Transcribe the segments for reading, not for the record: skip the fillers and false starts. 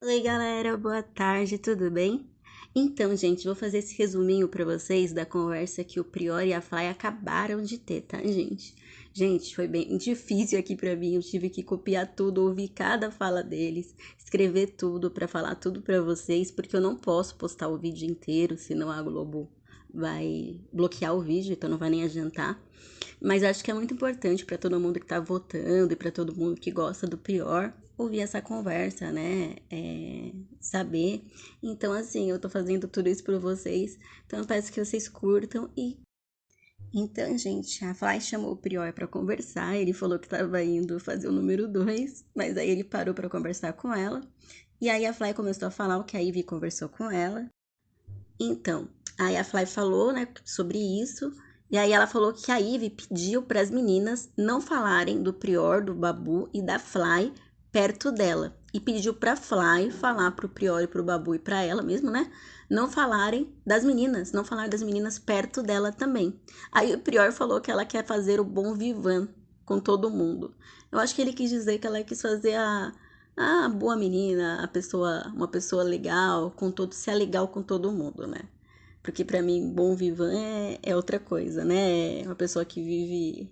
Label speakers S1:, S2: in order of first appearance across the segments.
S1: Oi, galera, boa tarde, tudo bem? Então, gente, vou fazer esse resuminho pra vocês da conversa que o Prior e a Fly acabaram de ter, tá, gente? Gente, foi bem difícil aqui pra mim, eu tive que copiar tudo, ouvir cada fala deles, escrever tudo pra falar tudo pra vocês, porque eu não posso postar o vídeo inteiro, senão a Globo vai bloquear o vídeo, então não vai nem adiantar. Mas acho que é muito importante para todo mundo que está votando e para todo mundo que gosta do Prior ouvir essa conversa, né? Saber. Então, assim, eu tô fazendo tudo isso por vocês. Então, eu peço que vocês curtam e. Então, gente, a Fly chamou o Prior para conversar. Ele falou que estava indo fazer o número 2, mas aí ele parou para conversar com ela. E aí a Fly começou a falar o que a Ivy conversou com ela. Então, aí a Fly falou, né, sobre isso, e aí ela falou que a Ivy pediu para as meninas não falarem do Prior, do Babu e da Fly perto dela. E pediu pra Fly falar pro Prior e pro Babu e pra ela mesmo, né? Não falarem das meninas, não falar das meninas perto dela também. Aí o Prior falou que ela quer fazer o bom vivan com todo mundo. Eu acho que ele quis dizer que ela quis fazer a boa menina, a pessoa, uma pessoa legal, com todo, ser legal com todo mundo, né? Porque pra mim, bom vivan é outra coisa, né? É uma pessoa que vive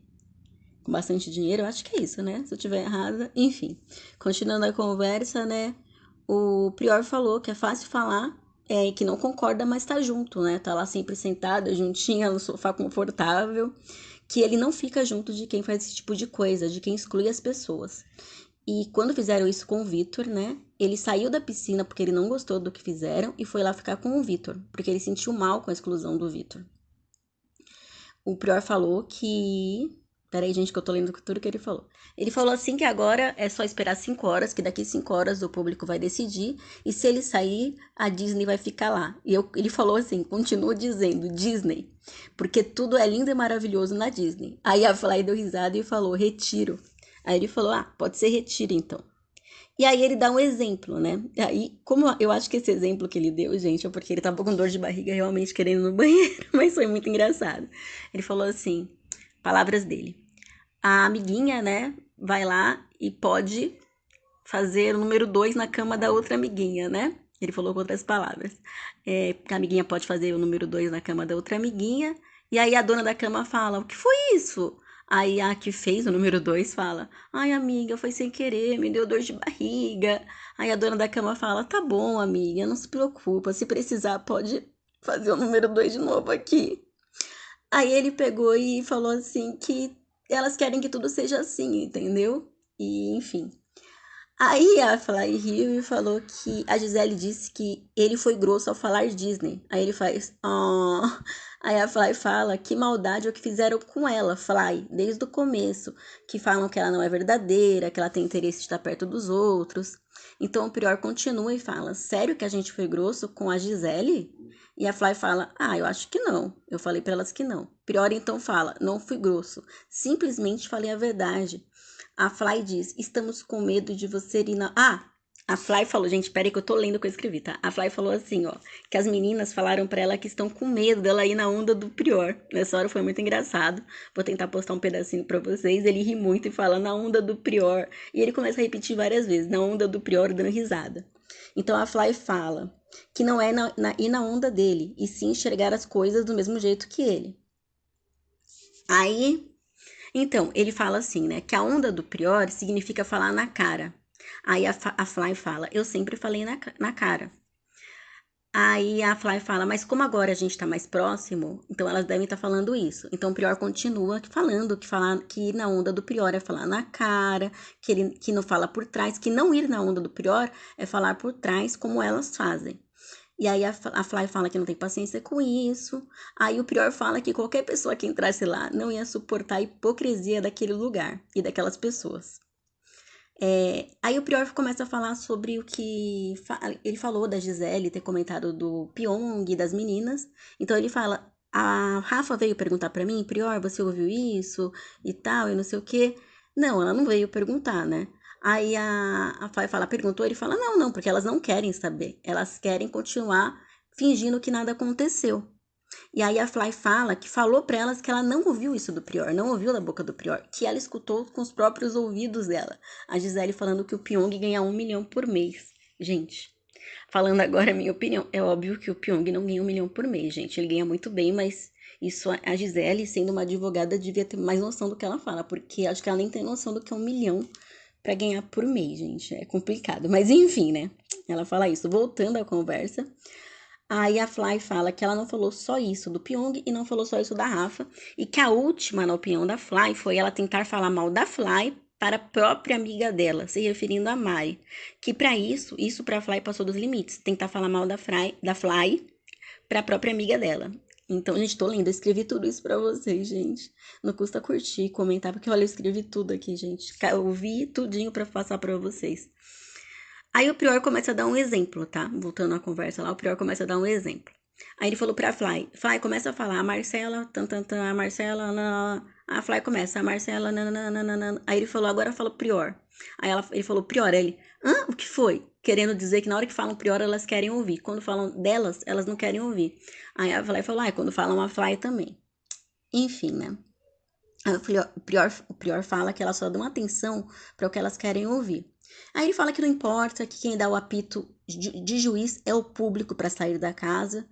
S1: com bastante dinheiro, eu acho que é isso, né? Se eu tiver errada, enfim. Continuando a conversa, né? O Prior falou que é fácil falar, que não concorda, mas tá junto, né? Tá lá sempre sentada, juntinha no sofá confortável, que ele não fica junto de quem faz esse tipo de coisa, de quem exclui as pessoas. E quando fizeram isso com o Vitor, né? Ele saiu da piscina porque ele não gostou do que fizeram e foi lá ficar com o Vitor, porque ele sentiu mal com a exclusão do Vitor. O Prior falou que. Peraí, gente, que eu tô lendo tudo que ele falou. Ele falou assim que agora é só esperar 5 horas, que daqui 5 horas o público vai decidir, e se ele sair, a Disney vai ficar lá. Ele falou assim, continua dizendo, Disney, porque tudo é lindo e maravilhoso na Disney. Aí a Fly deu risada e falou, retiro. Aí ele falou, pode ser retiro então. E aí ele dá um exemplo, né? Aí, como eu acho que esse exemplo que ele deu, gente, é porque ele tava com dor de barriga realmente querendo ir no banheiro, mas foi muito engraçado. Ele falou assim, palavras dele. A amiguinha, né, vai lá e pode fazer o número 2 na cama da outra amiguinha, né? Ele falou com outras palavras. A amiguinha pode fazer o número 2 na cama da outra amiguinha. E aí a dona da cama fala: O que foi isso? Aí a que fez o número 2 fala: Ai, amiga, foi sem querer, me deu dor de barriga. Aí a dona da cama fala: Tá bom, amiga, não se preocupa. Se precisar, pode fazer o número 2 de novo aqui. Aí ele pegou e falou assim que elas querem que tudo seja assim, entendeu? E enfim. Aí a Fly riu e falou que a Gisele disse que ele foi grosso ao falar Disney. Aí ele faz, oh. Aí a Fly fala que maldade é o que fizeram com ela, Fly, desde o começo, que falam que ela não é verdadeira, que ela tem interesse de estar perto dos outros. Então o Prior continua e fala, sério que a gente foi grosso com a Gisele? E a Fly fala, eu acho que não. Eu falei para elas que não. Prior então fala, não fui grosso, simplesmente falei a verdade. A Fly diz: Estamos com medo de você ir na. A Fly falou, gente, peraí que eu tô lendo o que eu escrevi, tá? A Fly falou assim, ó, que as meninas falaram pra ela que estão com medo dela ir na onda do Prior. Nessa hora foi muito engraçado. Vou tentar postar um pedacinho pra vocês. Ele ri muito e fala na onda do Prior. E ele começa a repetir várias vezes, na onda do Prior, dando risada. Então a Fly fala que não é ir na onda dele, e sim enxergar as coisas do mesmo jeito que ele. Aí então, ele fala assim, né? Que a onda do Prior significa falar na cara. Aí a Fly fala, eu sempre falei na cara. Aí a Fly fala, mas como agora a gente tá mais próximo, então elas devem estar falando isso. Então o Prior continua falando que ir na onda do Prior é falar na cara, que não fala por trás, que não ir na onda do Prior é falar por trás como elas fazem. E aí a Fly fala que não tem paciência com isso. Aí o Prior fala que qualquer pessoa que entrasse lá não ia suportar a hipocrisia daquele lugar e daquelas pessoas. Aí o Prior começa a falar sobre o que ele falou da Gisele ter comentado do Pyong e das meninas. Então ele fala: a Rafa veio perguntar pra mim, Prior, você ouviu isso e tal, e não sei o quê. Não, ela não veio perguntar, né? Aí a Fly fala, perguntou, ele fala, não, não, porque elas não querem saber. Elas querem continuar fingindo que nada aconteceu. E aí a Fly fala que falou pra elas que ela não ouviu isso do Prior, não ouviu da boca do Prior, que ela escutou com os próprios ouvidos dela. A Gisele falando que o Pyong ganha 1 milhão por mês. Gente, falando agora a minha opinião, é óbvio que o Pyong não ganha 1 milhão por mês, gente. Ele ganha muito bem, mas isso a Gisele, sendo uma advogada, devia ter mais noção do que ela fala, porque acho que ela nem tem noção do que é 1 milhão pra ganhar por mês, gente. É complicado. Mas enfim, né? Ela fala isso. Voltando à conversa, aí a Fly fala que ela não falou só isso do Pyong e não falou só isso da Rafa, e que a última, na opinião da Fly, foi ela tentar falar mal da Fly para a própria amiga dela, se referindo a Mari. Que para isso para Fly passou dos limites, tentar falar mal da Fly para a própria amiga dela. Então, gente, tô lendo, eu escrevi tudo isso pra vocês, gente. Não custa curtir, comentar, porque olha, eu escrevi tudo aqui, gente. Eu vi tudinho pra passar pra vocês. Aí o Prior começa a dar um exemplo, tá? Voltando à conversa lá, o Prior começa a dar um exemplo. Aí ele falou pra Fly, Fly, começa a falar, a Marcela, a Marcela, a Fly começa, a Marcela, nananana. Aí ele falou, agora fala Prior. Ele falou, Prior, ele, hã? O que foi? Querendo dizer que na hora que falam Prior, elas querem ouvir. Quando falam delas, elas não querem ouvir. Aí a Fly falou, quando falam a Fly também. Enfim, né? Aí o Prior fala que elas só dão atenção para o que elas querem ouvir. Aí ele fala que não importa, que quem dá o apito de juiz é o público para sair da casa.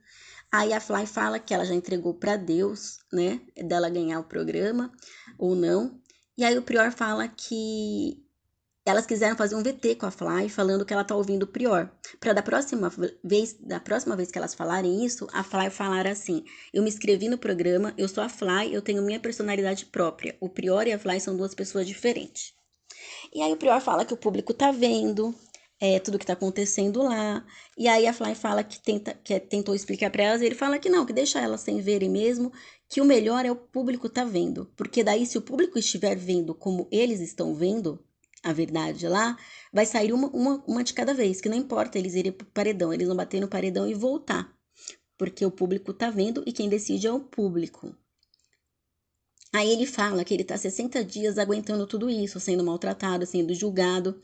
S1: Aí a Fly fala que ela já entregou para Deus, né, dela ganhar o programa ou não. E aí o Prior fala que elas quiseram fazer um VT com a Fly, falando que ela tá ouvindo o Prior. Pra da próxima vez que elas falarem isso, a Fly falar assim: eu me inscrevi no programa, eu sou a Fly, eu tenho minha personalidade própria. O Prior e a Fly são duas pessoas diferentes. E aí o Prior fala que o público tá vendo, tudo que tá acontecendo lá. E aí a Fly fala que tentou explicar pra elas, e ele fala que não, que deixa elas sem verem mesmo, que o melhor é o público tá vendo. Porque daí, se o público estiver vendo como eles estão vendo a verdade lá, vai sair uma de cada vez, que não importa eles irem pro paredão, eles vão bater no paredão e voltar. Porque o público tá vendo e quem decide é o público. Aí ele fala que ele tá 60 dias aguentando tudo isso, sendo maltratado, sendo julgado.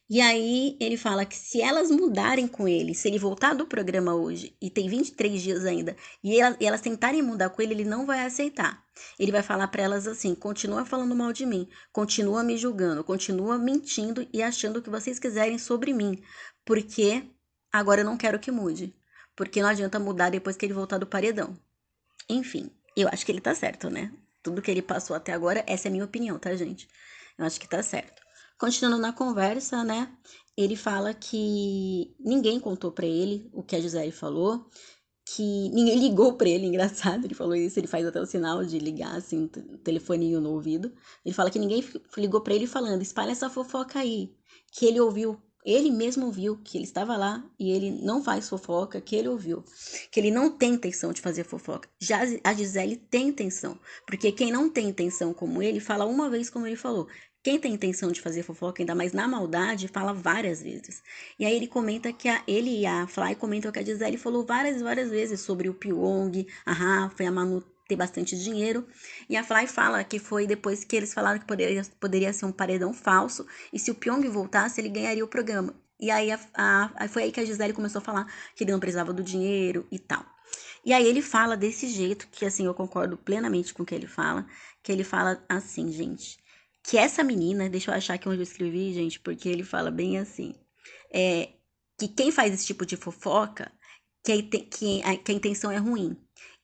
S1: E aí ele fala que se elas mudarem com ele, se ele voltar do programa hoje, e tem 23 dias ainda, e elas tentarem mudar com ele não vai aceitar. Ele vai falar pra elas assim: continua falando mal de mim, continua me julgando, continua mentindo e achando o que vocês quiserem sobre mim, porque agora eu não quero que mude. Porque não adianta mudar depois que ele voltar do paredão. Enfim, eu acho que ele tá certo, né? Tudo que ele passou até agora, essa é a minha opinião, tá, gente? Eu acho que tá certo. Continuando na conversa, né? Ele fala que ninguém contou pra ele o que a Gisele falou, que ninguém ligou pra ele, engraçado, ele falou isso, ele faz até o sinal de ligar, assim, o telefoninho no ouvido. Ele fala que ninguém ligou pra ele falando, espalha essa fofoca aí, que ele ouviu, ele mesmo ouviu, que ele estava lá e ele não faz fofoca, que ele ouviu, que ele não tem intenção de fazer fofoca. Já a Gisele tem intenção, porque quem não tem intenção como ele, fala uma vez como ele falou. Quem tem intenção de fazer fofoca, ainda mais na maldade, fala várias vezes. E aí ele comenta que ele e a Fly comentam que a Gisele falou várias e várias vezes sobre o Pyong, a Rafa e a Manu ter bastante dinheiro. E a Fly fala que foi depois que eles falaram que poderia ser um paredão falso. E se o Pyong voltasse, ele ganharia o programa. E aí foi aí que a Gisele começou a falar que ele não precisava do dinheiro e tal. E aí ele fala desse jeito, que assim, eu concordo plenamente com o que ele fala assim, gente, que essa menina, deixa eu achar aqui onde eu escrevi, gente, porque ele fala bem assim, é, que quem faz esse tipo de fofoca, que a intenção é ruim.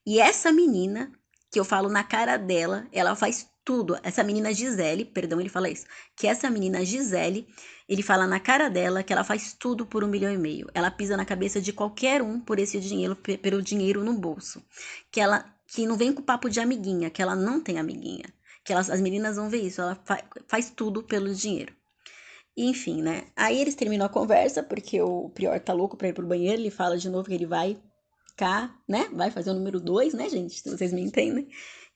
S1: E essa menina, que eu falo na cara dela, ela faz tudo. Essa menina Gisele, perdão, ele fala isso. Que essa menina Gisele, ele fala na cara dela que ela faz tudo por 1,5 milhão. Ela pisa na cabeça de qualquer um por esse dinheiro, pelo dinheiro no bolso. Que não vem com papo de amiguinha, que ela não tem amiguinha. As meninas vão ver isso, ela faz tudo pelo dinheiro. Enfim, né? Aí eles terminam a conversa, porque o Prior tá louco pra ir pro banheiro, ele fala de novo que ele vai ficar, né? Vai fazer o número 2, né, gente? Se vocês me entendem.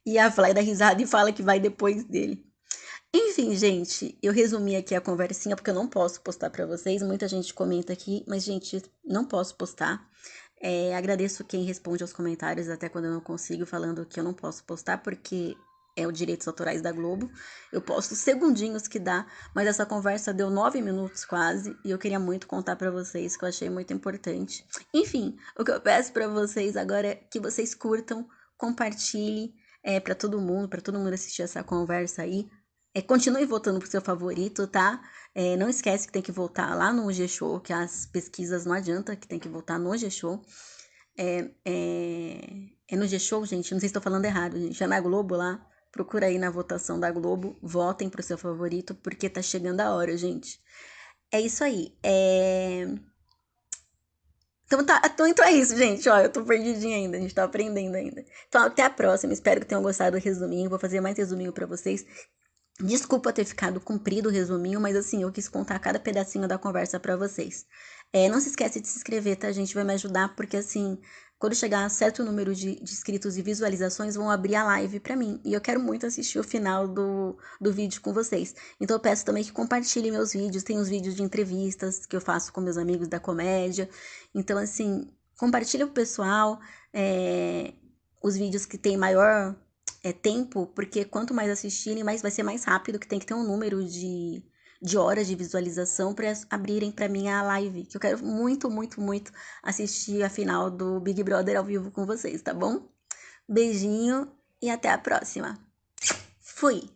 S1: E a Fly dá risada e fala que vai depois dele. Enfim, gente, eu resumi aqui a conversinha, porque eu não posso postar pra vocês. Muita gente comenta aqui, mas, gente, não posso postar. Agradeço quem responde aos comentários, até quando eu não consigo, falando que eu não posso postar, porque é o direitos autorais da Globo. Eu posto segundinhos que dá, mas essa conversa deu 9 minutos quase, e eu queria muito contar pra vocês, que eu achei muito importante. Enfim, o que eu peço pra vocês agora é que vocês curtam, compartilhem, pra todo mundo assistir essa conversa aí. Continue votando pro seu favorito, tá? Não esquece que tem que votar lá no G-Show, que as pesquisas não adianta, que tem que votar no G-Show. É no G-Show, gente? Não sei se estou falando errado, gente. É na Globo lá. Procura aí na votação da Globo. Votem pro seu favorito, porque tá chegando a hora, gente. É isso aí. Então, então é isso, gente. Ó, eu tô perdidinha ainda. A gente tá aprendendo ainda. Então, até a próxima. Espero que tenham gostado do resuminho. Vou fazer mais resuminho pra vocês. Desculpa ter ficado comprido o resuminho, mas assim, eu quis contar cada pedacinho da conversa pra vocês. Não se esquece de se inscrever, tá, gente? Vai me ajudar, porque assim, quando chegar a certo número de inscritos e visualizações, vão abrir a live pra mim. E eu quero muito assistir o final do vídeo com vocês. Então eu peço também que compartilhem meus vídeos. Tem os vídeos de entrevistas que eu faço com meus amigos da comédia. Então, assim, compartilha com o pessoal. Os vídeos que tem maior tempo, porque quanto mais assistirem, mais vai ser mais rápido, que tem que ter um número de horas de visualização para abrirem para mim a live, que eu quero muito, muito, muito assistir a final do Big Brother ao vivo com vocês, tá bom? Beijinho e até a próxima. Fui!